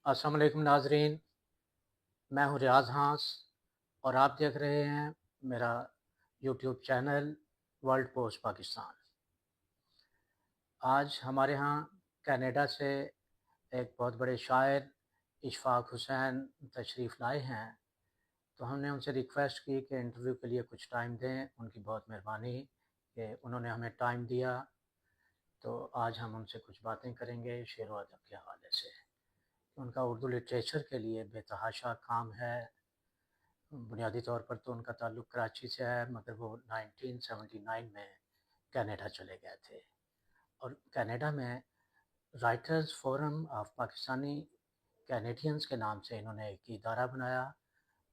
السلام علیکم ناظرین، میں ہوں ریاض ہانس اور آپ دیکھ رہے ہیں میرا YouTube channel world post Pakistan. آج ہمارے ہاں کینیڈا سے ایک بہت بڑے شاعر اشفاق حسین تشریف لائے ہیں، تو ہم نے ان سے ریکویسٹ کی کہ انٹرویو کے لیے کچھ ٹائم دیں۔ ان کی بہت مہربانی کہ انہوں نے ہمیں ٹائم دیا، تو آج ہم ان سے کچھ باتیں کریں گے شعر و ادب کے حوالے سے۔ ان کا اردو لٹریچر کے لیے بے تحاشا کام ہے۔ بنیادی طور پر تو ان کا تعلق کراچی سے ہے، مگر وہ 1979 میں کینیڈا چلے گئے تھے، اور کینیڈا میں writers forum of Pakistani Canadians کے نام سے انہوں نے ایک ادارہ بنایا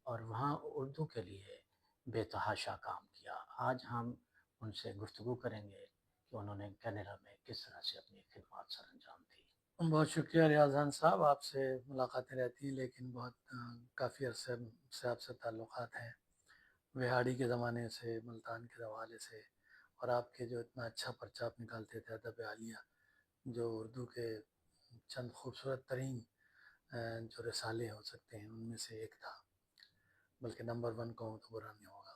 اور وہاں اردو کے لیے بے تحاشا کام کیا۔ آج ہم ان سے گفتگو کریں گے کہ انہوں نے کینیڈا میں کس طرح سے اپنی خدمات سر انجام دی۔ بہت شکریہ ریاضان صاحب، آپ سے ملاقاتیں رہتی ہیں لیکن کافی عرصے سے آپ سے تعلقات ہیں، وہاڑی کے زمانے سے، ملتان کے حوالے سے، اور آپ کے جو اتنا اچھا پرچہ آپ نکالتے تھے ادب عالیہ، جو اردو کے چند خوبصورت ترین جو رسالے ہو سکتے ہیں ان میں سے ایک تھا، بلکہ نمبر 1 کہوں تو برا نہیں ہوگا۔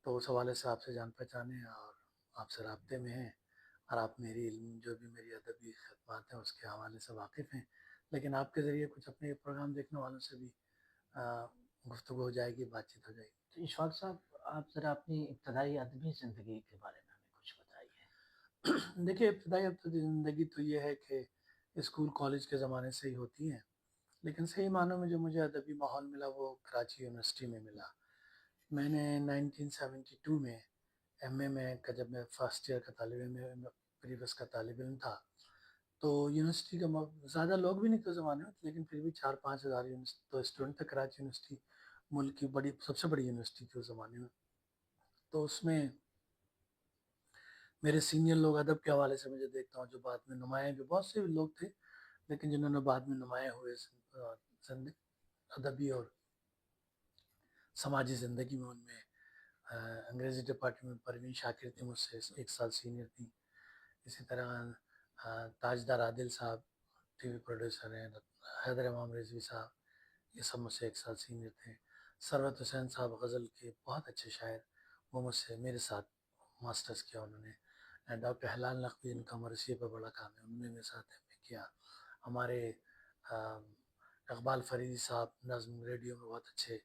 تو اس حوالے سے آپ سے جان پہچانے اور آپ سے رابطے میں ہیں، اور آپ میری جو بھی میری ادبی خدمات ہیں اس کے حوالے سے واقف ہیں، لیکن آپ کے ذریعے کچھ اپنے پروگرام دیکھنے والوں سے بھی گفتگو ہو جائے گی، بات چیت ہو جائے گی۔ تو اشفاق صاحب، آپ ذرا اپنی ابتدائی ادبی زندگی کے بارے میں ہمیں کچھ بتائیے۔ دیکھیے، ابتدائی زندگی تو یہ ہے کہ اسکول کالج کے زمانے سے ہی ہوتی ہیں، لیکن صحیح معنوں میں جو مجھے ادبی ماحول ملا وہ کراچی یونیورسٹی میں ملا۔ میں نے 1972 میں ایم اے میں جب میں فرسٹ ایئر کا طالب علم، پریویس کا طالب علم تھا، تو یونیورسٹی کا زیادہ لوگ بھی نہیں تھے اس زمانے میں، لیکن پھر بھی 4-5 ہزار تو اسٹوڈنٹ تھے کراچی یونیورسٹی، ملک کی سب سے بڑی یونیورسٹی تھی اس زمانے میں۔ تو اس میں میرے سینئر لوگ ادب کے حوالے سے مجھے دیکھتا ہوں جو بعد میں نمایاں بھی بہت سے لوگ تھے، لیکن جنہوں نے بعد میں نمایاں ہوئے ادبی اور سماجی زندگی میں، ان میں انگریزی ڈپارٹمنٹ میں پروین شاکر تھی، مجھ سے 1 سال سینئر تھیں۔ اسی طرح تاجدار عادل صاحب ٹی وی پروڈیوسر ہیں، حیدر امام رضوی صاحب، یہ سب مجھ سے 1 سال سینئر تھے۔ ثروت حسین صاحب غزل کے بہت اچھے شاعر، وہ مجھ سے میرے ساتھ ماسٹرز کیا انہوں نے۔ ڈاکٹر ہلال نقوی، ان کا مرثیے پہ بڑا کام ہے، انہوں نے میرے ساتھ ایم اے کیا۔ ہمارے اقبال فریدی صاحب نظم ریڈیو میں بہت اچھے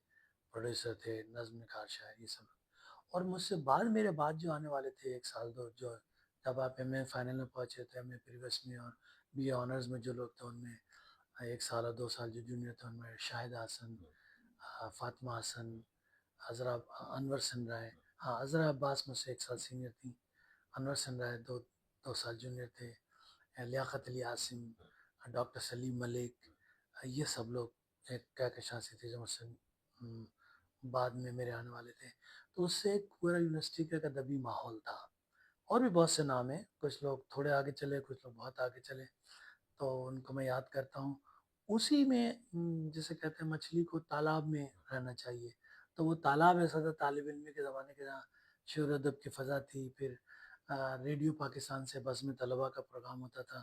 پروڈیوسر تھے، نظم نگار شاعر، یہ سب۔ اور مجھ سے میرے بعد جو آنے والے تھے 1 سال 2، جو جب آپ ایم اے فائنل میں پہنچے تو ایم اے پریویس میں اور بی اے آنرز میں جو لوگ تھے، ان میں 1 سال اور 2 سال جو جونیئر تھے، ان میں شاہد حسن، فاطمہ حسن، عذرا انور سن رائے، عذرا عباس مجھ سے 1 سال سینئر تھیں، انور سن رائے 2 سال جونیئر تھے، لیاقت علی عاصم، ڈاکٹر سلیم ملک، یہ سب لوگ ایک کہکشاں سے تھے جو مجھ سے بعد میں میرے آنے والے تھے۔ تو اس سے ایک پورا یونیورسٹی کا ایک ادبی ماحول تھا۔ اور بھی بہت سے نام ہیں، کچھ لوگ تھوڑے آگے چلے، کچھ لوگ بہت آگے چلے، تو ان کو میں یاد کرتا ہوں۔ اسی میں جسے کہتے ہیں مچھلی کو تالاب میں رہنا چاہیے، تو وہ تالاب ایسا تھا طالب علمی کے زمانے کے، جہاں شعر و ادب کی فضا تھی۔ پھر ریڈیو پاکستان سے بزم طلبہ کا پروگرام ہوتا تھا،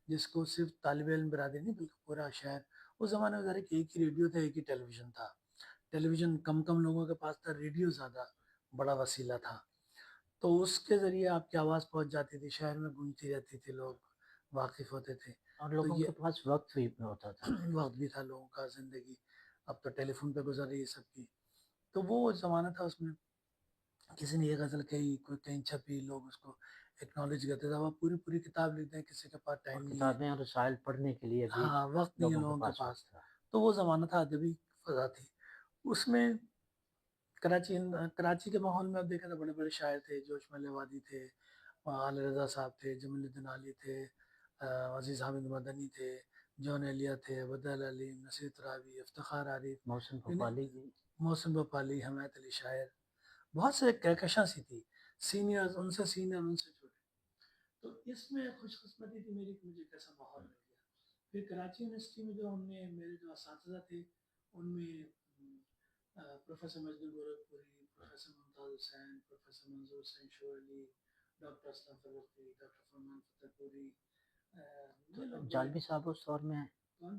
جس کو صرف طالب علم برادری نہیں بلکہ پورا شہر، اس زمانے میں ذرا کہ ایک ہی ریڈیو تھا، ایک ہی ٹیلی ویژن تھا، ٹیلی ویژن کم لوگوں کے پاس تھا، ریڈیو زیادہ بڑا وسیلہ تھا، تو اس کے ذریعے آپ کی آواز پہنچ جاتی تھی، شہر میں گونجتی رہتی تھی، لوگ واقف ہوتے تھے۔ اور تو لوگوں یہ کے پاس وقت بھی ہوتا تھا۔ وقت بھی تھا لوگوں کا، زندگی اب تو ٹیلی فون پہ گزر رہی ہے سب کی، تو وہ زمانہ تھا۔ اس میں کسی نے یہ غزل کہی، کوئی کہیں چھپی، لوگ اس کو ایکنالج کرتے تھے۔ اب آپ پوری کتاب لکھ دیں، کسی کے پاس اور ٹائم نہیں ہے، کتابیں اور رسائل پڑھنے کے لیے بھی ہاں وقت نہیں ہے لوگوں کے لوگوں کے پاس پاس۔ وقت تھا۔ تو وہ زمانہ تھا، ادبی فضا تھی اس میں۔ کراچی کے ماحول میں اب دیکھیں تو بڑے بڑے شاعر تھے، جوش ملے وادی تھے، علی رضا صاحب تھے، جمیل الدین علی تھے، عزیز حامد مدنی تھے، جون ایلیا تھے، بدل علی، نصیر تراوی، افتخار عارف، محسن یعنی بھوپالی بھی۔ محسن بپالی، حمایت علی شاعر، بہت سے کہکشاں سی تھی، سینئر ان سے سینئر، ان سے چھوٹے۔ تو اس میں خوش قسمتی تھی میری کہ مجھے کیسا ماحول مل گیا۔ پھر کراچی یونیورسٹی میں جو ہم نے، میرے جو اساتذہ تھے، ان میں پروفیسر مجدور گورکھپوری، پروفیسر ممتاز حسین، پروفیسر منظور حسین شوری، ڈاکٹر اسلم فرقی، ڈاکٹر فرمان فتح پوری، تو یہ لوگ بڑے۔ جالبی صاحب اس دور میں کون؟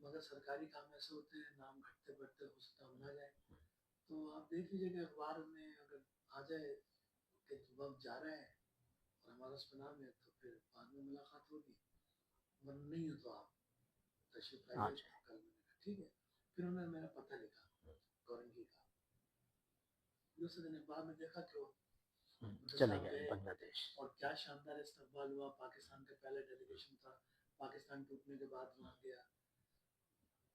مگر سرکاری کام ایسے ہوتے ہیں نام گھٹتے بڑھتے ہو سکتا ہم نہ جائیں. تو آپ دیکھ لیجیے کہ اخبار میں اگر آ جائے کہ وقت جا رہا ہے اور ہمارا اس پہ نام ہے تو پھر بعد میں ملاقات ہوگی، ورنہ نہیں ہو تو آپ تشریف ہاں لائیے. جی. کل میں نے کہا ٹھیک ہے. پھر انہوں نے میرا پتہ لکھا گورنگی کا. دوسرے دن اخبار میں دیکھا کہ وہ چلے گئے بنگلہ دیش. اور کیا شاندار استقبال ہوا. پاکستان کا پہلا ڈیلیگیشن تھا، پاکستان ٹوٹنے کے بعد وہاں گیا.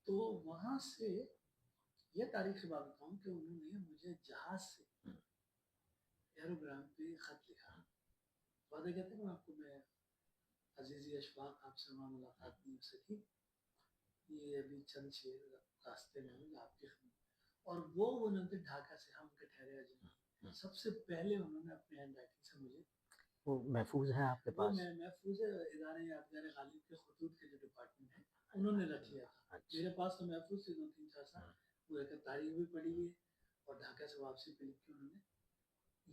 تو وہاں سے یہ تاریخی بات بتاؤں کہ انہوں نے مجھے جہاز سے ایروگرام پہ خط لکھا. وعدہ کہتے ہیں آپ کو میں عزیزی اشفاق آپ سے وہاں ملاقات نہیں ہو سکی، یہ ابھی چند شیر راستے میں ہوں آپ کی خدمت. اور وہ انہوں نے ڈھاکہ سے ہم کے ٹھہرے اجنبی سب سے پہلے انہوں نے اپنے ہینڈ رائٹنگ سے مجھے وہ محفوظ ہے آپ کے وہ پاس؟ محفوظ ہے. ادارے یادگار غالب کے خطوط کے جو ڈپارٹمنٹ ہے انہوں نے رکھ لیا تھا. میرے پاس تو محفوظ تھے 2-3-4 سال. وہ ایک تاریخ بھی پڑی ہوئی ہے اور ڈھاکہ سے واپسی پہ لکھ کے انہوں نے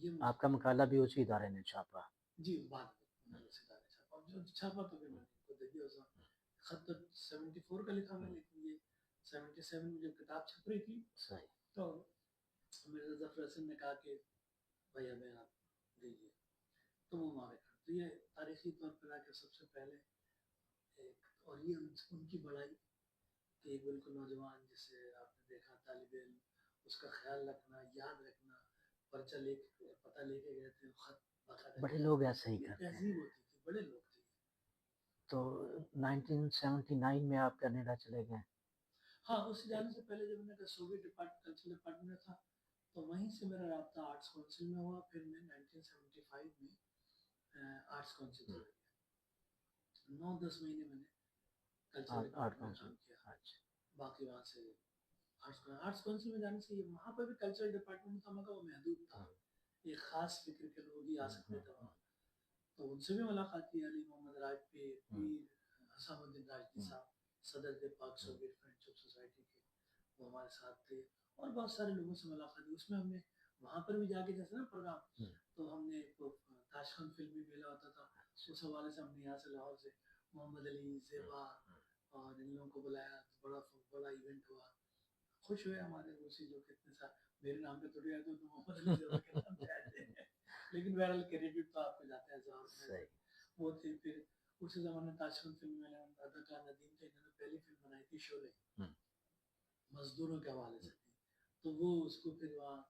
یہ آپ کا مقالہ بھی اسی ادارے نے چھاپا؟ جی بعد میں اس ادارے چھاپا. جو چھاپا تو پھر میں نے کو دے دیا. اس خط تو 74 کا لکھا میں، لیکن یہ 77 میں جب کتاب چھپ رہی تھی صحیح. تو مرزا ظفر حسن نے کہا کہ بھائی ہمیں آپ دیجیے تو وہ ہمارے کر. تو یہ تاریخی طور پر آ کے سب سے پہلے ایک، اور یہ ان کی بڑائی کہ ایک بالکل نوجوان جسے آپ نے دیکھا طالب علم، اس کا خیال رکھنا، یاد رکھنا، پرچہ لے کے پتہ لے کے گئے تھے خط باقاعدہ. بڑے لوگ ایسے ہی کرتے ہیں. تہذیب ہوتی تھی، بڑے لوگ تھے. تو 1979 میں آپ کینیڈا چلے گئے؟ ہاں اس سے جانے سے پہلے جب میں نے سوویت کلچرل ڈپارٹمنٹ میں تھا تو وہیں سے میرا رابطہ آرٹس کونسل میں ہوا. پھر میں 1975 میں آرٹس کونسل چلا گیا. 9-10 مہینے میں نے کلچرل ڈپارٹمنٹ میں کام کیا. باقی وہاں سے آرٹس کونسل میں جانے سے وہاں پہ بھی کلچرل ڈپارٹمنٹ تھا مگر وہ محدود تھا. ایک خاص فکر کے لوگ ہی آ سکتے تھے وہاں. تو ان سے بھی ملاقات کی. علی محمد راج پہ پیر حسام الدین راجدی صاحب صدر تھے پاک سوویت فرینڈشپ سوسائٹی کے، وہ ہمارے ساتھ تھے. اور بہت سارے لوگوں سے ملاقات ہوئی. اس میں ہم نے وہاں پر بھی جا کے جیسے نا پروگرام تو ہم نے تاشقند فلمی میلہ ہوتا تھا، اس حوالے سے ہم نے یہاں سے لاہور سے محمد علی زیبا اور ان لوگوں کو بلایا. بڑا ایونٹ ہوا. خوش ہوئے ہمارے روسی جو کتنے سال میرے نام پہ تھوڑی آتے تو محمد علی زیبا کے نام پہ آتے ہیں لیکن بہرحال کریڈٹ تو آپ کو جاتا ہے ظاہر وہ تھے. پھر اسی زمانے تاشقند فلم میں اداکار ندیم تھے، انہوں نے پہلی فلم بنائی تھی شعلے، مزدوروں کے حوالے سے تھی. تو وہ اس کو پھر وہاں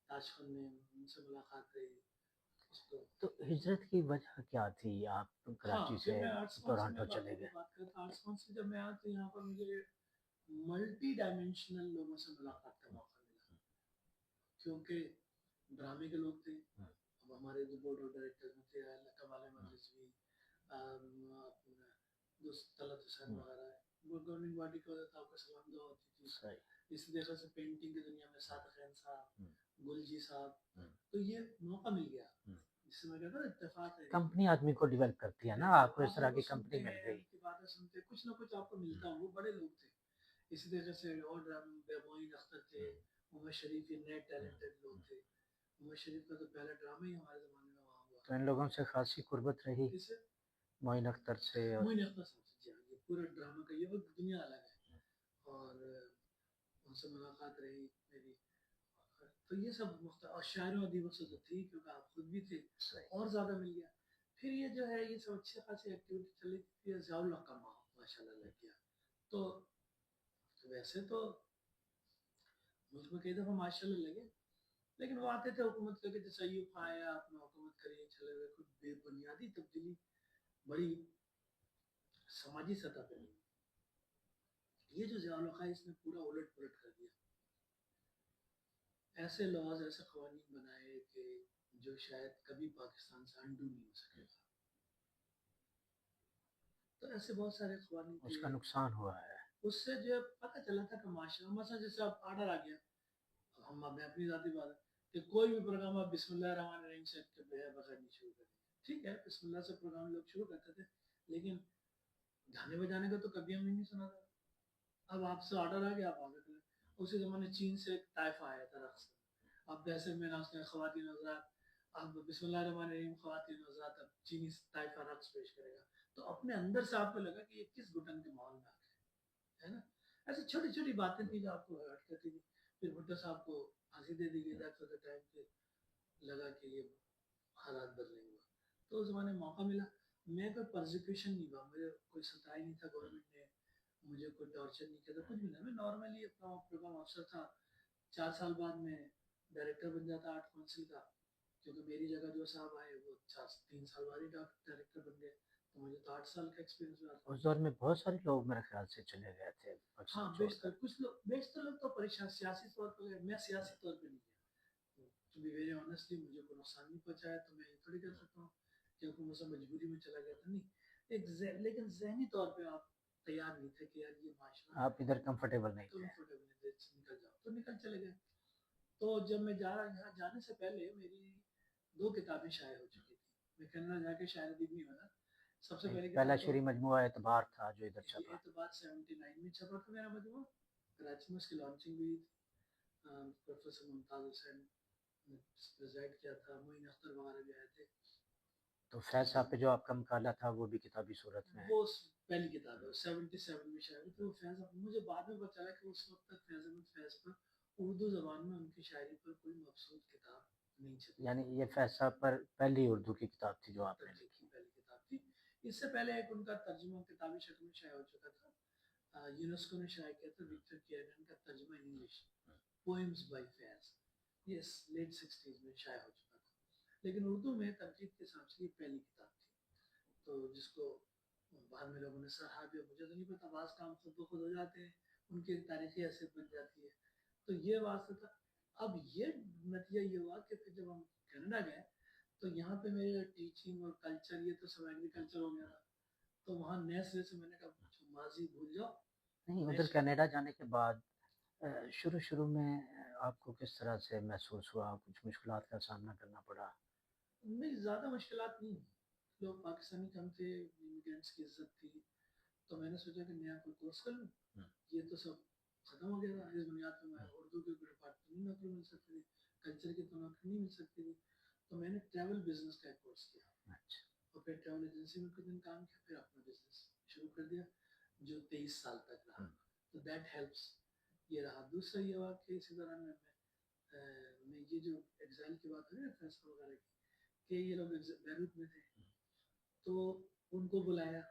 تاشقند میں ان سے ملاقات رہی. تو ہجرت کی وجہ کیا تھی؟ آپ کراچی سے ٹورانٹو چلے گئے. بات کرتا آرٹس کونسل جب میں آیا تو یہاں پر مجھے ملٹی ڈائمینشنل لوگوں سے ملاقات کا موقع ملا کیونکہ ڈرامے کے لوگ تھے. اب ہمارے جو بورڈ آف ڈائریکٹر میں تھے کمال احمد رضوی، دوست طلعت حسین وغیرہ. وہ گورننگ باڈی کا ہوتا تھا، آپ کو سلام دعا ہوتی تھی. اسی طرح سے پینٹنگ کی دنیا میں صادق خان صاحب، گل جی صاحب. تو یہ موقع مل گیا جس سے میں کہتا ہوں اتفاق ہے. کمپنی آدمی کو ڈیولپ کرتی ہے نا، آپ کو اس طرح کی کمپنی مل گئی. کی باتیں سنتے کچھ نہ کچھ آپ کو ملتا. وہ بڑے لوگ تھے. اسی طرح سے اور ڈرامے معین اختر تھے، عمر شریف، یہ نئے ٹیلنٹڈ لوگ تھے. عمر شریف کا تو پہلا ڈرامہ ہی ہمارے زمانے میں وہاں ہوا. تو ان لوگوں سے خاصی قربت رہی، معین اختر سے. معین اختر صاحب سے یہ پورا ڈرامہ کا یہ وقت دنیا الگ ہے اور ان سے ملاقات رہی میری. تو یہ سب اور شاعر و ادیبوں سے تو تھی کیونکہ آپ خود بھی تھے اور زیادہ مل گیا. پھر یہ جو ہے یہ سب اچھی خاصی ایکٹیویٹی چلی تھی. ضیاء اللہ کا ماشاء اللہ لگ گیا. تو ویسے تو مجھ میں کئی دفعہ ماشاء اللہ لگے لیکن وہ آتے تھے حکومت کر کے تصیف آیا اپنا حکومت کریے چلے گئے. کچھ بے بنیادی تبدیلی بڑی سماجی سطح پہ نہیں. یہ جو ضیاء اللہ اس نے پورا الٹ پلٹ کر دیا. ایسے لاز ایسے قوانین بنائے کہ جو شاید کبھی پاکستان سے انڈو نہیں ہو سکے گا. تو ایسے بہت سارے قوانین اس کا نقصان ہوا ہے. اس سے جو پتہ چلا تھا کہ معاشرہ مثلا جیسے اب آرڈر آ گیا، ہم اپنی ذاتی بات ہے کہ کوئی بھی پروگرام آپ بسم اللہ الرحمن الرحیم سے بغیر نہیں شروع کریں. ٹھیک ہے بسم اللہ سے پروگرام لوگ شروع کرتے تھے لیکن گانے بجانے کا تو کبھی ہم نے نہیں سنا تھا. اب آپ سے آرڈر آ گیا آپ آگے کریں. اسی زمانے چین سے ایک طائفہ آیا تھا رقص. اب ویسے میں ناچتے ہیں خواتین حضرات، اب بسم اللہ الرحمن الرحیم خواتین حضرات اب چینی طائفہ رقص پیش کرے گا. تو اپنے اندر سے آپ کو لگا کہ یہ کس گھٹن کے ماحول میں آ گئے ہے نا. ایسی چھوٹی چھوٹی باتیں تھیں جو آپ کو ہرٹ کرتی تھی. پھر بھٹو صاحب کو پھانسی دے دی گئی. دیٹ واز دا ٹائم کہ لگا کہ یہ حالات بدلیں گے. تو اس زمانے میں موقع ملا. میں کوئی پرزیکیوشن نہیں ہوا, مجھے کوئی ستایا نہیں تھا گورنمنٹ نے, مجھے کوئی ٹارچر نہیں کیا تھا, کچھ بھی نہیں. میں نارملی اپنا پروگرام افسر تھا. 4 سال بعد میں ڈائریکٹر بن جاتا آرٹ کونسل کا, کیونکہ میری جگہ جو صاحب آئے وہ 3 سال بعد ہی ڈائریکٹر بن گئے. تو مجھے تو 8 سال کا ایکسپیرینس ہوا تھا. اس دور میں بہت سارے لوگ میرے خیال سے چلے گئے تھے ہاں پاکستان چھوڑ بیشتر, کر. کچھ لوگ, بیشتر لوگ تو پریشان سیاسی طور پر گئے. میں سیاسی طور پہ نہیں گیا. تو بھی ویری آنیسٹلی مجھے کوئی نقصان نہیں پہنچایا, تو میں یہ تھوڑی کر سکتا ہوں کیونکہ مجھے مجبوری میں چلا گیا تھا. نہیں, لیکن ذہنی طور پہ آپ تیار نہیں تھے کہ یار یہ معاشرہ آپ ادھر کمفرٹیبل نہیں تھے. کمفرٹیبل نہیں تھے, نکل جاؤ. تو نکل چلے گئے. تو جب میں جا رہا, یہاں جانے سے پہلے میری 2 کتابیں شائع ہو چکی تھی. میں کینیڈا جا کے شاعر ادیب نہیں بنا. سب سے پہلے پہلا کتاب شعری مجموعہ اعتبار تھا جو ادھر یہ چھپا. اعتبار 79 میں چھپا تھا میرا مجموعہ. کراچی میں اس کی لانچنگ ہوئی تھی. پروفیسر ممتاز حسین نے پریزائڈ کیا تھا, معین اختر وغیرہ بھی آئے تھے. تو فیض صاحب پہ جو آپ کا مقالہ تھا وہ بھی کتابی صورت میں ہے. وہ پہلی کتاب ہے, 77 میں شاعری. تو فیض, مجھے بعد میں پتا چلا کہ اس وقت تک فیض احمد فیض پر اردو زبان میں ان کی شاعری پر کوئی مبسوط کتاب نہیں چھپی. یعنی یہ فیض صاحب پر پہلی اردو کی کتاب تھی جو آپ نے لکھی. پہلی کتاب تھی. اس سے پہلے ایک ان کا ترجمہ کتابی شکل میں شائع ہو چکا تھا. یونیسکو نے شائع کیا تھا, وکٹر کیرن کا ترجمہ انگلش, پوئمز بائی فیض. یہ لیٹ 60s میں شائع ہو چکا تھا. لیکن اردو میں ترتیب کے حساب سے یہ پہلی کتاب تھی. تو جس کو بعد میں لوگوں نے سراہا بھی. مجھے تو نہیں پتا, بعض کام خود بخود ہو جاتے ہیں, ان کی تاریخی حیثیت بن جاتی ہے. تو یہ واسطہ تھا. اب یہ نتیجہ یہ ہوا کہ پھر جب ہم کینیڈا گئے تو یہاں پہ میرے ٹیچنگ اور کلچر, یہ تو سب ایگریکلچر ہو گیا تھا. تو وہاں نئے سرے سے میں نے کہا ماضی بھول جاؤ. نہیں, ادھر کینیڈا جانے کے بعد شروع میں آپ کو کس طرح سے محسوس ہوا, کچھ مشکلات کا سامنا کرنا پڑا؟ نہیں, زیادہ مشکلات نہیں. لوگ پاکستانی کم تھے, امیگرینٹس کی عزت تھی. تو میں نے سوچا کہ نیا کوئی کورس کر لوں. یہ تو سب ختم ہو گیا تھا. اس بنیاد پہ میں اردو کے ڈپارٹمنٹ میں نوکری مل سکتی تھی, کلچر کی تو نوکری نہیں مل سکتی تھی. تو میں نے ٹریول بزنس کا ایک کورس کیا. اور پھر ٹریول ایجنسی میں کچھ دن کام کیا, پھر اپنا بزنس شروع کر دیا جو 23 سال تک رہا. تو دیٹ ہیلپس. یہ رہا. دوسرا یہ ہوا کہ اسی دوران میں یہ جو ایگزائل کی بات ہے نا, فیصلہ وغیرہ کی, کہ یہ لوگ بیروت میں تھے تو ان کو بلایا.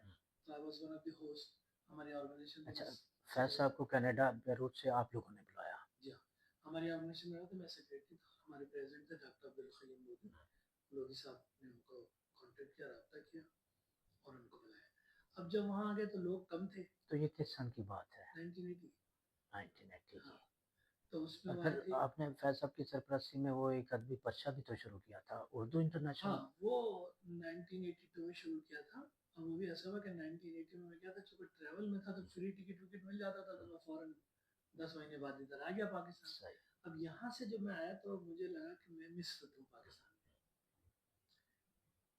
تو I was one of the host. ہماری آرگنائزیشن. اچھا, فیض صاحب کو کینیڈا بیروت سے آپ لوگوں نے بلایا؟ جی ہاں, ہماری آرگنائزیشن میں تو میں سیکریٹری تھا. ہمارے پریزیڈنٹ تھے ڈاکٹر عبدالخیم لودھی. لودھی صاحب نے ان کو کانٹیکٹ کیا, رابطہ کیا اور ان کو بلایا. اب جب وہاں آ گئے تو لوگ کم تھے. تو یہ کس سن کی بات ہے؟ 1980. 1980 کی. تو اس میں اور پھر آپ نے فیض صاحب کی سرپرستی میں وہ ایک ادبی پرچہ بھی تو شروع کیا تھا, اردو انٹرنیشنل. ہاں, وہ 1982 میں شروع کیا تھا. اور وہ بھی ایسا ہوا کہ 1980 میں کیا تھا, چونکہ ٹریول میں تھا تو فری ٹکٹ وکٹ مل جاتا تھا, تو میں فوراً 10 مہینے بعد ادھر آ گیا پاکستان. اب یہاں سے جب میں آیا تو مجھے لگا کہ میں مصر ہوں پاکستان میں.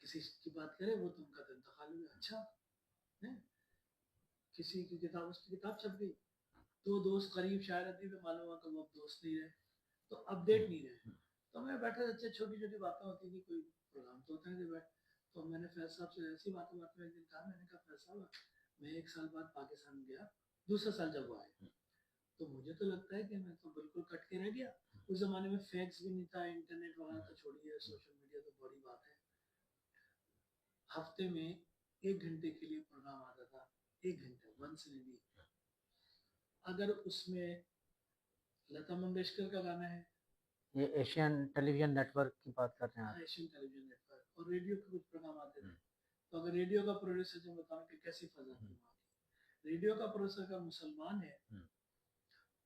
کسی کی بات کرے وہ تم کا تو انتقال ہوا. اچھا, کسی کی کتاب, اس کی کتاب چھپ گئی. 2 دوست قریب شاعر ادیب میں, معلوم ہوا کہ وہ اب دوست نہیں رہے, تو اپڈیٹ نہیں رہے. تو میں بیٹھا, اچھے چھوٹی چھوٹی باتیں ہوتی تھی, کوئی پروگرام تو ہوتا نہیں بیٹھ. تو میں نے فیض صاحب سے ایسی باتیں میں ایک دن کہا, میں نے کہا فیض صاحب میں 1 سال بعد پاکستان گیا, دوسرا سال جب وہ آئے تو مجھے تو لگتا ہے کہ میں تو بالکل کٹ کے رہ گیا. اس زمانے میں فیکس بھی نہیں تھا, انٹرنیٹ وغیرہ تو چھوڑیے, سوشل میڈیا تو بڑی بات ہے. ہفتے میں 1 گھنٹے کے لیے پروگرام آتا تھا, 1 گھنٹہ, ونس ان ویک. اگر اس میں لتا منگیشکر کا گانا ہے, یہ ایشین ٹیلی ویژن نیٹ ورک کی بات کر رہے ہیں آپ؟ ایشین ٹیلی ویژن نیٹ ورک, اور ریڈیو کے کچھ پروگرام آتے تھے. تو اگر ریڈیو کا پروڈیوسر جو بتاؤں کہ کیسی فضا تھی وہاں کی, ریڈیو کا پروڈیوسر کا مسلمان ہے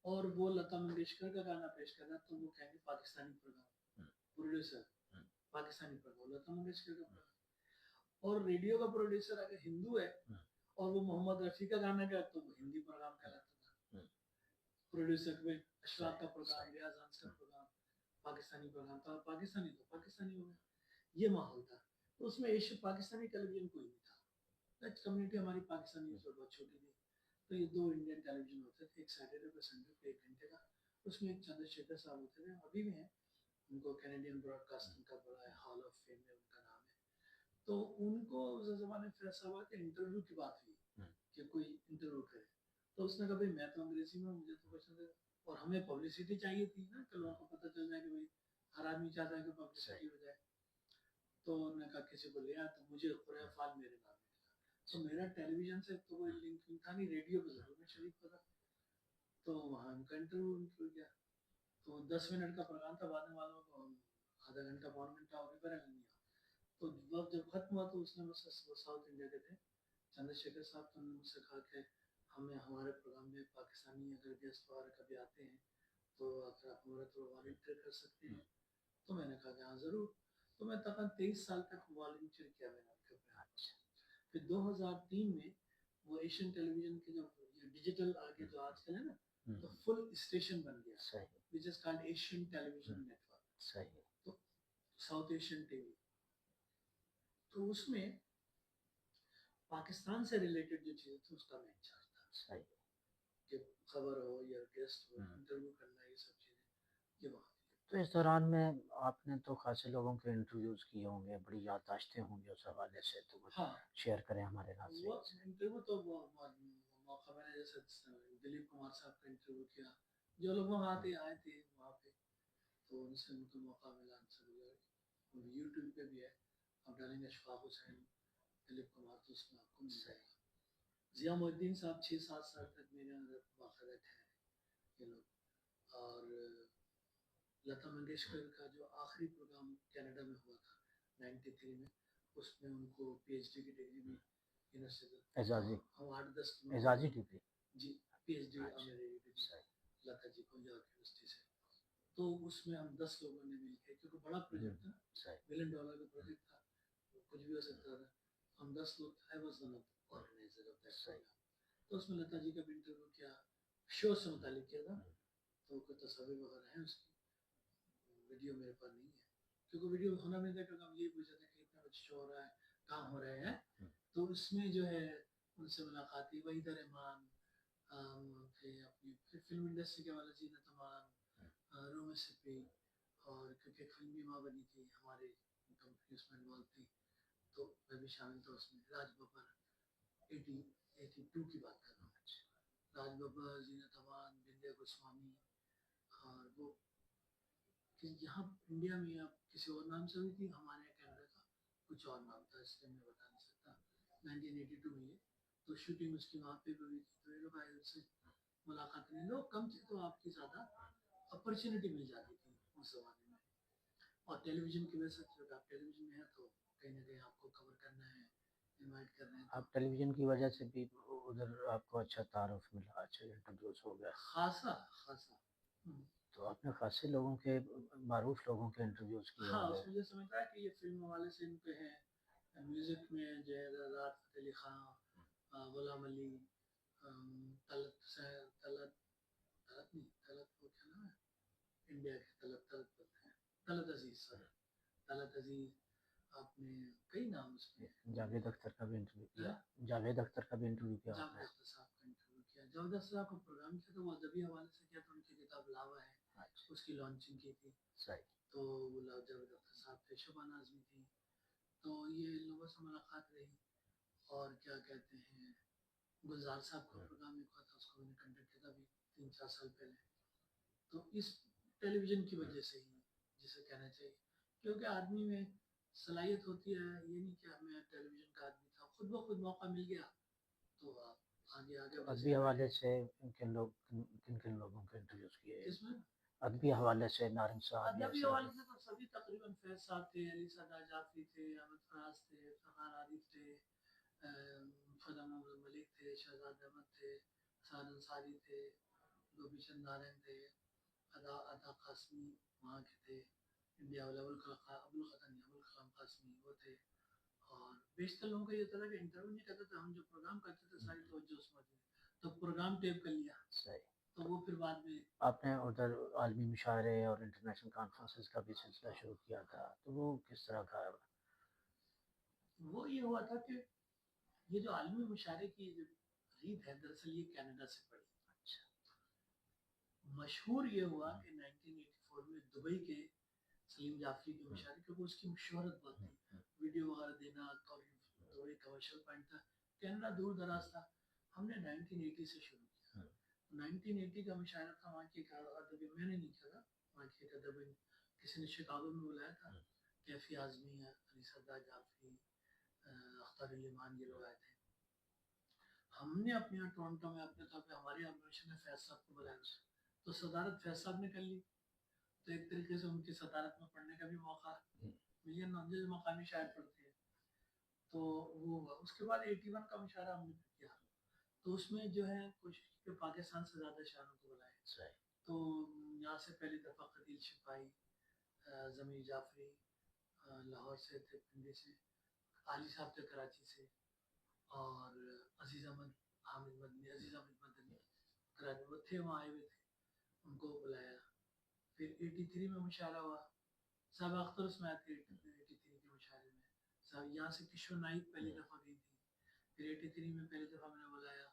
اور وہ لتا منگیشکر کا گانا پیش کر رہا ہے, تو وہ کہیں گے Pakistani program. Producer Pakistani program, Lata Mangeshkar کا پروگرام. اور ریڈیو کا پروڈیوسر اگر ہندو ہے اور وہ محمد رفیع کا گانا گیا تو وہ ہندی پروگرام کہلاتا تھا. پروڈیوسر میں اشفاق کا پروگرام, ریاض ہنس کا پروگرام, پاکستانی پروگرام تھا, پاکستانی تو پاکستانی ہو گیا. یہ ماحول تھا. تو اس میں پاکستانی ٹیلی ویژن کوئی نہیں تھا. کمیونٹی ہماری پاکستانی بہت چھوٹی تھی. تو یہ 2 انڈین ٹیلی ویژن ہوتے تھے, ایک سیٹرڈے پہ سنڈے پہ 1 گھنٹے کا. اس میں ایک چندر شیکھر صاحب ہوتے تھے, ابھی بھی ہیں, ان کو کینیڈین براڈ کاسٹنگ کا بڑا ہے, ہال آف فیم میں ان کا نام ہے. تو ان کو اس زمانے میں فیض صاحب کے انٹرویو کی بات ہوئی کہ کوئی انٹرویو کرے, تو اس نے کہا بھائی میں تو انگریزی میں مجھے تو پسند ہے اور ہمیں پبلسٹی چاہیے تھی نا کہ لوگوں کو پتہ چل جائے کہ بھائی ہر آدمی چاہتا ہے کہ پبلسٹی ہو جائے. تو انہوں نے کہا کسی کو لے آیا تو مجھے قرہ فال میرے نام نکلا. تو میرا ٹیلی ویژن سے تو کوئی لنک تھا نہیں, ریڈیو پہ ضرور میں شریک تھا. تو وہاں ان کا انٹرویو کیا. تو 10 منٹ کا پروگرام تھا, بعد میں والوں کو آدھا گھنٹہ پون گھنٹہ ہو گیا نہیں. تو وقت جب ختم ہوا تو اس نے مجھ سے, ساؤتھ انڈیا کے تھے چندر شیکھر صاحب, تو انہوں نے مجھ سے کہا کہ ہمیں ہمارے پروگرام میں پاکستانی اگر گیسٹ وغیرہ کبھی آتے ہیں تو اگر آپ ہمارے تو والنٹیئر کر سکتے ہیں. تو میں نے کہا کہ ہاں ضرور. تو میں تقریباً 23 سال تک والنٹیئر کیا میں نے ان کے پروگرام. پھر 2003 میں وہ ایشین ٹیلی ویژن کے جو ڈیجیٹل آگے جو آج کل ہے نا, تو فل اسٹیشن بن گیا which is called Asian television network, تو ساؤتھ ایشین ٹی وی. تو اس میں پاکستان سے ریلیٹڈ جو چیزیں تھیں اس کا میں انچارج تھا, کہ خبر ہو یا گیسٹ ہو, انٹرویو کرنا, یہ سب چیزیں یہ وہاں. تو اس دوران میں آپ نے تو خاصے لوگوں کے انٹرویوز کیے ہوں گے, بڑی یادداشتیں ہوں گی اس حوالے سے, تو ہاں شیئر کریں ہمارے ساتھ. وہ انٹرویو تو موقع میں نے جیسے دلیپ کمار صاحب کا انٹرویو کیا, جو لوگ وہاں آئے تھے وہاں پہ, تو ان سے ان کو موقع ملا. ان سے یوٹیوب پہ بھی ہے, آپ ڈالیں گے اشفاق حسین دلیپ کمار تو اس میں آپ کو مل جائے گا. ضیاء محی الدین صاحب 6-7 سال تک میرے اندر باقاعدہ ٹھہرے یہ لوگ. اور لتا منگیشکر کا جو آخری پروگرام کینیڈا میں ہوا تھا 93 میں, اس میں ان کو پی ایچ ڈی کی ڈگری بھی اعزازی ہم 8-10 اعزازی ڈگری جی پی ایچ ڈی لتا جی کو یارک یونیورسٹی سے. تو اس میں ہم 10 لوگوں نے مل کے, کیونکہ بڑا پروجیکٹ تھا, $1 ملین کا پروجیکٹ تھا, کچھ بھی ہو سکتا تھا. ہم 10 لوگ, I was one of the organizer of that program. تو اس میں لتا جی کا بھی انٹرویو کیا, شو سے متعلق کیا تھا. تو کوئی تصاویر وغیرہ ہیں اس کی, ویڈیو میرے پاس نہیں ہے کیونکہ ویڈیو ہونا نہیں تھا, کیونکہ ہم یہ پوچھ رہے تھے کہ اتنا کچھ شو ہو رہا ہے, کام ہو رہے ہیں. تو اس میں جو ہے ان سے ملاقات ہوئی, وحید رحمان, اپنی فلم انڈسٹری کے والا زینت امان, روم سپی, اور کیونکہ ایک فلم بھی وہاں بنی تھی ہمارے کمپنی اس میں انوالو تھی, تو میں بھی شامل تھا اس میں. راج ببر 82 کی بات کر رہا ہوں, راج ببر, زینت امان, بندیا گوسوامی. اور وہ یہاں انڈیا میں اب کسی اور نام سے ہوئی تھی, ہمارے یہاں کینیڈا کا کچھ اور نام تھا, اس لیے میں بتا نہیں سکتا. 1982 میں, تو شوٹنگ اس کی وہاں پہ بھی ہوئی تھی. تو یہ لوگ آئے, ان سے ملاقات کرنے, لوگ کم تھے تو آپ کی زیادہ اپرچونیٹی مل جاتی تھی اس زمانے میں. اور ٹیلی ویژن کی وجہ سے, جب آپ ٹیلی ویژن میں ہیں تو کہیں نہ کہیں آپ کو کور کرنا ہے, انوائٹ کر رہے ہیں. آپ ٹیلی ویژن کی وجہ سے بھی ادھر آپ کو اچھا تعارف ملا, اچھا انٹروڈیوس ہو گیا خاصا. تو آپ نے خاصے لوگوں کے, معروف لوگوں کے انٹرویوز کیے ہاں, ہوں اس گے. وجہ سے سمجھتا ہے کہ یہ فلم حوالے سے ان پہ ہے. میوزک میں جہید آزاد, فتح علی خان, غلام علی, انڈیا کے طلعت عزیز, طلعت عزیز, آپ نے کئی نام اس میں. جاوید اختر کا بھی انٹرویو کیا, جاوید اختر کا بھی انٹرویو کیا. جاوید اختر صاحب کا انٹرویو کیا. جاوید اختر صاحب کا پروگرام کیا تھا, وہ ادبی حوالے سے کیا تھا. ان کی کتاب لاوا ہے, اس کی لانچنگ کی تھی. تو وہ جاوید اختر صاحب تھے. شبانہ اعظمی تھی. تو یہ لوگوں سے ملاقات رہی. اور کیا کہتے ہیں, گلزار صاحب کا پروگرام ایک ہوا تھا, اس کو میں نے کنڈکٹ کیا تھا ابھی 3-4 سال پہلے. تو اس ٹیلی ویژن کی وجہ سے ہی جسے کہنا چاہیے, کیونکہ آدمی میں صلاحیت ہوتی ہے. یہ نہیں کہ میں ٹیلی ویژن کا آدمی تھا, خود بخود موقع مل گیا تو آپ آگے ادبی حوالے سے کن لوگوں کے انٹرویوز کیے؟ اس میں ادبی حوالے سے نارنگ صاحب, ادبی حوالے سے تو سبھی تقریباً فیض صاحب تھے, علی سردار جعفری تھے, احمد فراز تھے, فخر عارف تھے, فضل محمد ملک تھے, شہزاد احمد تھے, سعد انصاری تھے, گوپی چند نارائن تھے, عطا قاسمی وہاں کے تھے, انڈیا والے ابوالکلام قاسمی وہ تھے. اور بیشتر لوگوں کا یہ ہوتا تھا کہ انٹرویو نہیں کرتے تھے, ہم جو پروگرام کرتے تھے ساری توجہ اس میں ہوتی تھی, تو پروگرام ٹیپ کر لیا. تو وہ پھر بعد میں آپ نے ادھر عالمی مشاعرے اور انٹرنیشنل کانفرنسز کا بھی سلسلہ شروع کیا تھا, تو وہ کس طرح کا ہے؟ وہ یہ ہوا تھا کہ یہ جو عالمی مشاعرے کی ریت ہے, دراصل یہ کینیڈا سے پڑی. مشہور یہ ہوا کہ 1984 میں دبئی کے سلیم جعفری کے مشاعرے, کیونکہ اس کی شہرت بہت تھی, ویڈیو وغیرہ دینا, اور دبئی کمرشل پوائنٹ تھا, کینیڈا دور دراز تھا. ہم نے 1980 سے شروع کیا, 1980 کا مشاعرہ تھا وہاں کی ایک ادبی، میں نے نہیں کیا تھا، وہاں کی ایک ادبی کسی نے شکاگو میں بلایا تھا، کیفی اعظمی ہے، علی صدر جعفری، اختر علی مان، یہ لوگ آئے تھے. ہم نے اپنے یہاں ٹورنٹو میں اپنے طور پہ ہماری آرگنائزیشن نے فیض صاحب کو بلایا تھا، تو صدارت فیض صاحب نے کر لی، تو ایک طریقے سے ان کی صدارت میں پڑھنے کا بھی موقع ملین جو مقامی شاعر پڑھتے ہیں. تو وہ اس کے بعد 81 کا مشاعرہ ہم نے کیا، تو اس میں جو ہے کوشش کی کہ پاکستان سے زیادہ شاعروں کو بلائے. تو یہاں سے پہلی دفعہ قدیل شفائی، ضمیر جعفری لاہور سے تھے، پنڈی سے، علی صاحب تھے کراچی سے، اور عزیز احمد حامد مدنی، عزیز احمد مدنی کراچی وہ تھے، وہاں آئے ہوئے تھے، ان کو بلایا. پھر 83 میں مشاعرہ ہوا، صاحب اختر اس میں آئے تھے 83 کے مشاعرے میں. صاحب یہاں سے کشور نائک پہلی دفعہ گئی تھی. پھر 83 میں پہلی دفعہ میں نے بلایا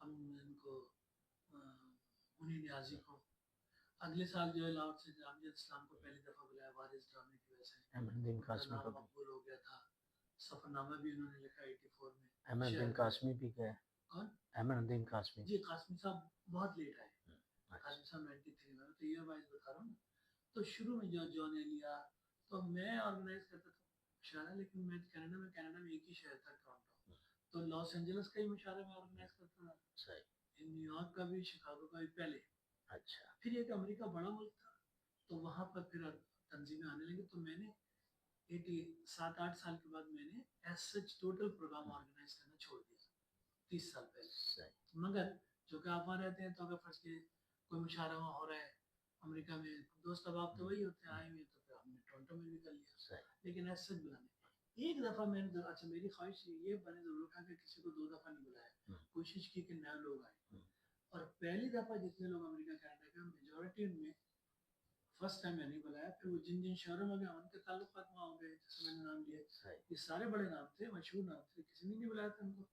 ہم ان کو منی نیازی کو. اگلے سال جو ہے لاہور سے جامعہ اسلام کو پہلی دفعہ بلایا وارث ڈرامے کی وجہ سے، احمد قاسمی نام کو بھی مقبول ہو گیا تھا. سفر نامہ بھی انہوں نے لکھا 84 میں. احمد الدین قاسمی بھی گئے. کون؟ احمد الدین قاسمی. جی قاسمی صاحب بہت لیٹ آئے. قاسمی صاحب 93 میں، تو ایئر وائز بتا رہا ہوں نا. تو شروع میں جو نے لیا، تو میں آرگنائز کرتا تھا مشاعرہ، لیکن میں کینیڈا میں ایک ہی شہر تھا ٹورنٹو، تو لاس اینجلس کا ہی مشاعرہ میں آرگنائز کرتا تھا، نیو یارک کا بھی، شکاگو کا بھی پہلے. اچھا. پھر ایک امریکہ بڑا ملک تھا، تو وہاں پر پھر تنظیمیں آنے لگی، تو میں نے 7-8 سال کے بعد میں نے as such total program organize کرنا چھوڑ دیا 30 سال پہلے. مگر جو کہ آپ وہاں رہتے ہیں تو اگر فرض کے کوئی مشاعرہ وہاں ہو رہا ہے امریکہ میں، دوست احباب تو وہی ہوتے ہیں آئے ہوئے، تو پھر ہم نے ٹورنٹو میں بھی کر لیا. لیکن ایز سچ بلانے ایک دفعہ میں نے، اچھا میری خواہش یہ بنے ضرور تھا کہ کسی کو 2 دفعہ نہیں بلایا، کوشش کی کہ نئے لوگ آئے. اور پہلی دفعہ جتنے لوگ امریکہ کینیڈا کے میجورٹی ان میں فرسٹ ٹائم میں نہیں بلایا. پھر وہ جن شہروں میں گئے ان کے تعلقات وہاں ہو گئے، جیسے میں نے نام لیا، یہ سارے بڑے نام تھے، مشہور نام تھے، کسی نے نہیں بلایا تھا ان کو.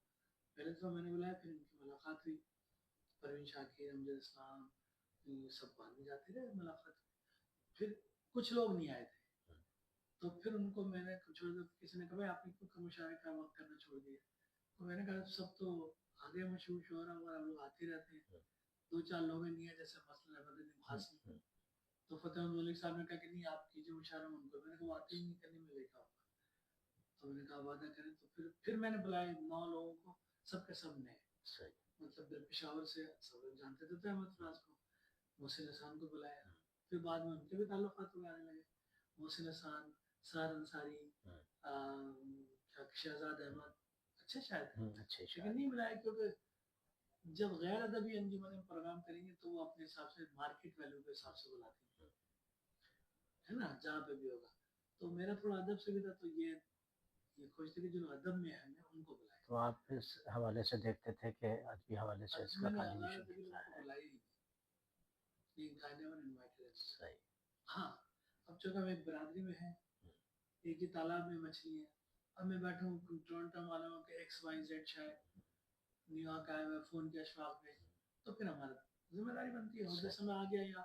پہلے دفعہ میں نے بلایا، پھر ان کی ملاقات ہوئی، پروین شاکر، امجد اسلام، سب بعد میں جاتے رہے ملاقات. پھر کچھ لوگ نہیں آئے تھے، تو پھر ان کو میں نے چھوڑ دیا. کسی نے کہا بھائی آپ نے کیوں مشاعرے کا وقت کرنا چھوڑ دیا؟ تو میں نے کہا سب تو آگے مشہور شعرا وغیرہ لوگ آتے رہتے ہیں، 2-4 لوگ نہیں ہیں، جیسے مثلا احمد الدین قاسمی. تو فتح ملک صاحب نے کہا کہ نہیں آپ کیجیے مشاعرہ ان کو. میں نے کہا واقعی نہیں کرنے میں لے کے آؤں گا. تو میں نے کہا وعدہ کریں. تو پھر میں نے بلائے 9 لوگوں کو، سب کے سب نئے، مطلب پشاور سے سب لوگ جانتے تھے احمد فراز کو. محسن حسان کو بلایا، پھر بعد میں ان کے بھی تعلقات ہوئے آنے لگے. محسن حسان، سار انصاری، شہزاد احمد، اچھے شاعر تھے، لیکن نہیں بلایا کیونکہ جب غیر ادبی انجمن پروگرام کریں گے تو وہ اپنے حساب سے مارکیٹ ویلیو کے حساب سے بلاتے ہیں، ہے نا، جہاں پہ بھی ہوگا. تو میرا تھوڑا ادب سے بھی تھا، تو یہ کوشش تھی کہ جو ادب میں ہے میں ان کو بلائے. تو آپ اس حوالے سے دیکھتے تھے کہ ادبی حوالے سے اس کا کنٹریبیوشن کتنا ہے. ہاں اب چونکہ ہم ایک برادری میں ہیں، ایک ہی تالاب میں مچھلی ہے. اب میں بیٹھا ہوں ٹورنٹو والوں کے XYZ شاید نیو یارک آئے ہوئے، فون کیا اشفاق نے، تو پھر ہمارا ذمہ داری بنتی ہے. اور جیسے میں آ گیا یا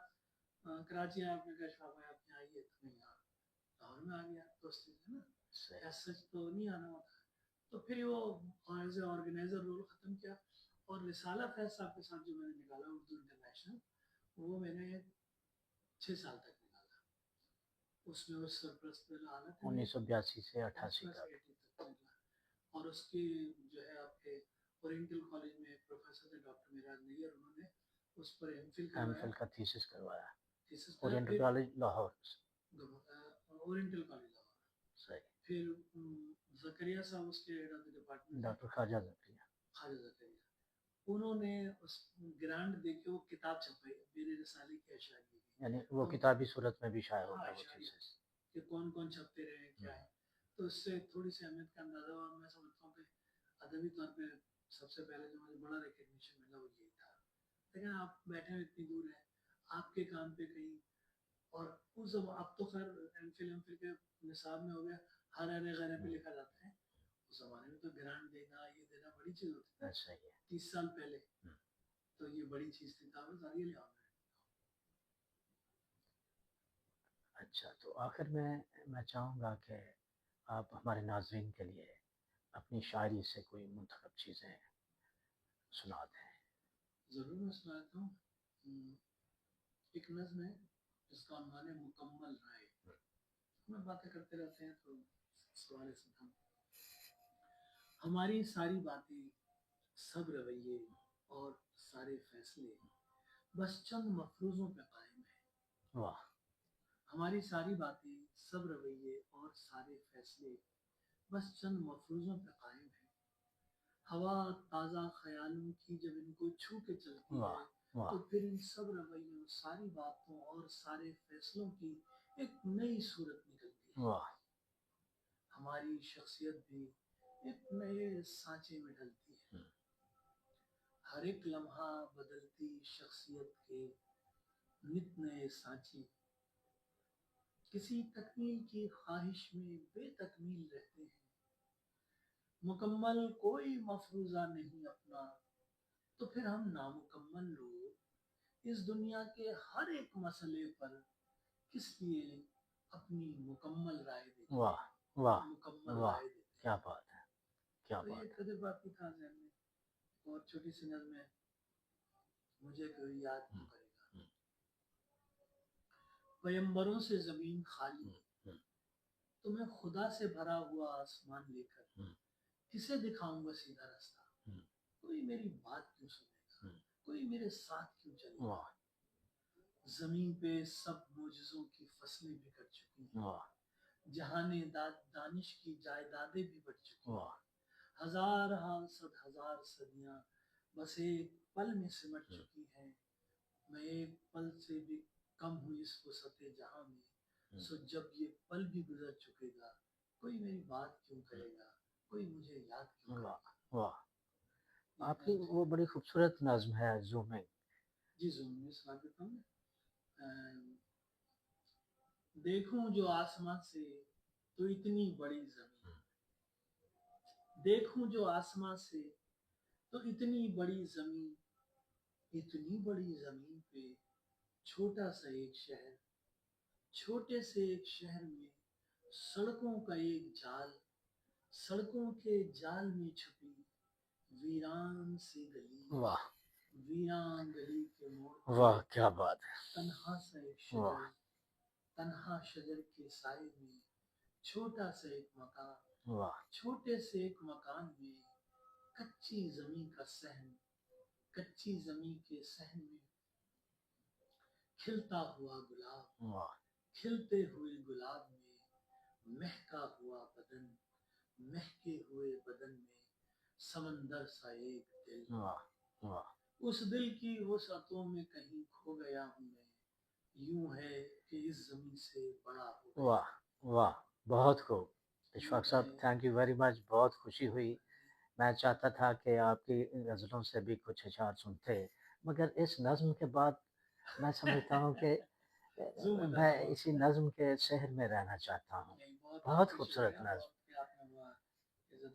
کراچی آیا، آپ نے کہا اشفاق بھائی آپ یہاں آئیے، تو میں یہاں لاہور میں آ گیا دوستی ہے نا، ایسا تو نہیں آنا ہوتا. تو پھر وہ ایز اے آرگنائزر رول ختم کیا. اور رسالہ فیض صاحب کے ساتھ جو میں نے نکالا اردو انٹرنیشنل، وہ میں نے 6 سال تک نکالا. اس میں وہ سرپرست حالت 1982 سے 88 تک نکلا. اور اس کی جو ہے آپ کے اورینٹل کالج میں پروفیسر تھے ڈاکٹر میراج نیر، انہوں نے اس پر ایم فل کا تھیسس کروایا. Thesis oriental college Lahore, oriental college Lahore. صحیح. پھر زکریا صاحب اس کے head of the department, doctor Khawaja Zakariya, انہوں نے اس گرانٹ دے کے وہ کتاب چھپائی میرے رسالے کی اشعار کی، یعنی وہ کتابی صورت میں بھی شائع ہوگا وہ تھیسس کہ کون کون چھپتے رہے کیا ہے. تو اس سے تھوڑی سی اہمیت کا اندازہ ہوا. میں سمجھتا ہوں کہ ادبی طور پہ سب سے پہلے جو مجھے بڑا ریکگنیشن ملا وہ یہی تھا. لیکن آپ بیٹھے ہوئے اتنی دور ہیں، آپ کے کام پہ کہیں، اور اس اب تو خیر ایم فل کے نصاب میں ہو گیا، ہر غیرہ پہ لکھا جاتا ہے. اس زمانے میں تو گرانٹ دینا یہ دینا بڑی چیز ہوتی تھی 30 سال پہلے، تو یہ بڑی چیز تھی. اچھا، تو آخر میں چاہوں گا کہ آپ ہمارے ناظرین کے لیے اپنی شاعری سے کوئی منتخب چیزیں سنا دیں. ضرور میں سناتا ہوں. ایک نظم ہے جس کا عنوان ہے مکمل رائے. ہم باتیں کرتے رہتے ہیں تو سوال سے ہم ہماری ساری باتیں سب رویے اور سارے فیصلے بس چند مفروضوں پہ قائم ہیں. واہ ہماری ساری باتیں سب رویے اور سارے فیصلے بس چند مفروضوں پہ قائم ہیں. ہوا تازہ خیالوں کی جب ان کو چھو کے چلتی واہ ہے واہ تو پھر ان سب رویوں ساری باتوں اور سارے فیصلوں کی ایک نئی صورت نکلتی ہے. واہ ہماری شخصیت بھی ایک نئے سانچے میں ڈھلتی ہے. ہر ایک لمحہ بدلتی شخصیت کے نت نئے سانچے کسی تکمیل کی خواہش میں بے تکمیل رہتے ہیں. مکمل کوئی مفروضہ نہیں اپنا تو پھر ہم نامکمل لوگ اس دنیا کے ہر ایک مسئلے پر کس لیے اپنی مکمل رائے دیتے ہیں. واہ واہ مکمل واہ رائے دیتے کیا بات ہے کیا ہیں. تو بات یہ تجرباتی تھا ذہن میں. اور چھوٹی سی نظم ہے مجھے کوئی یاد کیوں کرے گا. پیمبروں سے زمین خالی تو میں خدا سے بھرا ہوا آسمان لے کر کسے دکھاؤں گا سیدھا راستہ. کوئی میری بات کیوں سنے گا کوئی میرے ساتھ کیوں چلے گا. واہ زمین پہ سب معجزوں کی فصلیں بکھر چکی ہیں. واہ جہانے دانش کی جائیدادیں بھی بڑھ چکی ہیں. واہ ہزار صد ہزار صدیاں بس ایک پل میں سمٹ چکی ہیں. میں ایک پل سے بھی کم ہوں اس وسعت جہاں میں. سو جب یہ پل بھی گزر چکے گا کوئی میری بات کیوں کرے گا کوئی مجھے یاد کیوں کرے گا. واہ آپ کی وہ بڑی خوبصورت نظم ہے زومنگ. جی زومنگ سنا دیتا ہوں. دیکھوں جو آسمان سے تو اتنی بڑی زمین. دیکھوں جو آسمان سے تو اتنی بڑی زمین. اتنی بڑی زمین پہ چھوٹا سا ایک شہر. چھوٹے سے ایک شہر میں سڑکوں کا ایک جال. سڑکوں کے جال میں چھپی ویران سی گلی. واہ ویران گلی کے موڑ واہ کیا بات ہے. تنہا سا ایک شجر. تنہا شجر کے سائے میں چھوٹا سا ایک مکان. واہ چھوٹے سے ایک مکان میں کچی زمین کا صحن. کچی زمین کے صحن میں کھلتا ہوا گلاب. واہ کھلتے ہوئے گلاب میں مہکا ہوا بدن. مہکے ہوئے بدن میں سمندر سا ایک دل. واہ واہ اس دل کی وسعتوں میں کہیں کھو گیا ہوں میں. یوں ہے کہ اس زمین سے بڑا ہو گیا. واہ واہ بہت خوب. اشفاق صاحب تھینک یو ویری مچ. بہت خوشی ہوئی. میں چاہتا تھا کہ آپ کی غزلوں سے بھی کچھ اشعار سنتے مگر اس نظم کے بعد میں سمجھتا ہوں کہ میں اسی نظم کے شہر میں رہنا چاہتا ہوں. بہت خوبصورت نظم.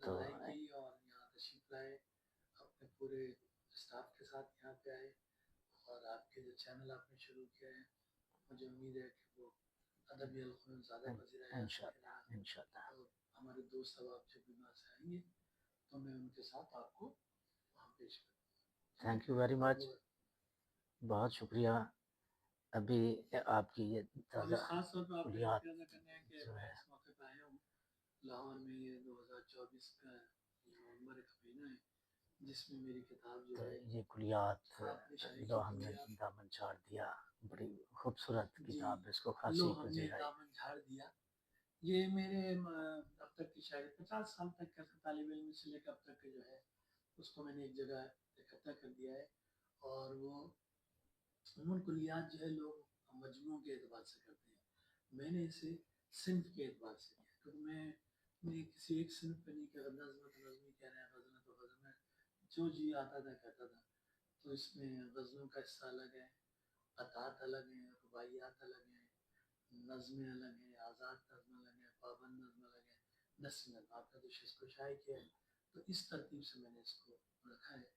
تو اور یہاں تشریف لائے اپنے پورے اسٹاف کے ساتھ یہاں پہ آئے اور آپ کے جو چینل آپ نے شروع کیا ہے مجھے امید ہے کہ وہ ادبی حلقوں میں زیادہ پذیرائی حاصل کرے گا. انشاءاللہ اور ہمارے دوست اب آپ جب بھی وہاں سے آئیں گے تو میں ان کے ساتھ آپ کو وہاں پیش کروں گا. Thank you very much. بہت شکریہ. ابھی آپ کی یہ خاص طور پر آپ کو کلیات شکریہ ادا کرنا ہے کہ میں اس موقع پہ آیا ہوں. لاہور میں یہ 2024 کا نومبر کا مہینہ ہے جس میں میری کتاب جو ہے یہ کلیات لو ہم نے دامن جھاڑ دیا. بڑی خوبصورت کتاب ہے. اس کو خاصی لو ہم نے پذیرائی. دامن جھاڑ دیا. یہ میرے اب تک کی شاید 50 سال تک کا طالب علم سے لے کر اب تک کے جو ہے اس کو میں نے ایک جگہ اکٹھا کر دیا ہے. اور وہ عموماً کلیات جو ہے لوگ مجموعوں کے اعتبار سے کرتے ہیں. میں نے اسے صنف کے اعتبار سے کیا کیونکہ میں کسی ایک صنف پہ نہیں کہ نظم تو نظمی کہہ رہے ہیں غزل تو غزل میں جو جی آتا تھا کہتا تھا. تو اس میں غزلوں کا حصہ الگ ہے. عطات الگ ہیں. رباعیات الگ ہیں. نظمیں الگ ہیں. آزاد نظم الگ ہیں. پابند نظم الگ ہیں. نثر نظم آپ نے تو شعر کو شائع کیا ہے تو اس ترتیب سے میں نے اس کو رکھا ہے.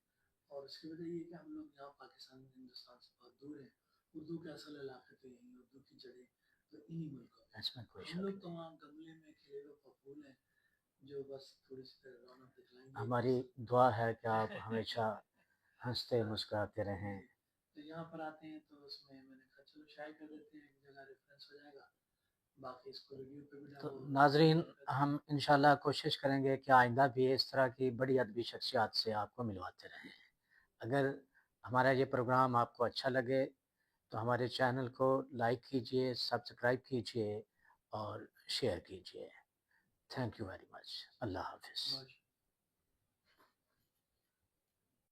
اور اس کی وجہ یہ ہے کہ ہم لوگ یہاں پاکستان ہندوستان سے بہت دور ہیں. اردو کے اصل علاقے تو یہیں. اردو کی جڑیں تو انہی ملکوں میں. ہم لوگ تو وہاں گملے میں کھلے ہوئے پھول ہیں جو بس تھوڑی سی رونق دکھلائیں گے. ہماری دعا ہے کہ آپ ہمیشہ ہنستے مسکراتے رہیں. تو یہاں پر آتے ہیں تو اس میں میں نے کہا چلو شائع کر دیتے ہیں, ایک جگہ ریفرنس ہو جائے گا, باقی اس کو ریویو پہ بھی تو ڈالو. ناظرین ہم انشاءاللہ کوشش کریں گے کہ آئندہ بھی اس طرح کی بڑی ادبی شخصیات سے آپ کو ملواتے رہیں. اگر ہمارا یہ پروگرام آپ کو اچھا لگے تو ہمارے چینل کو لائک کیجئے, سبسکرائب کیجئے اور شیئر کیجئے. Thank you very much. اللہ حافظ.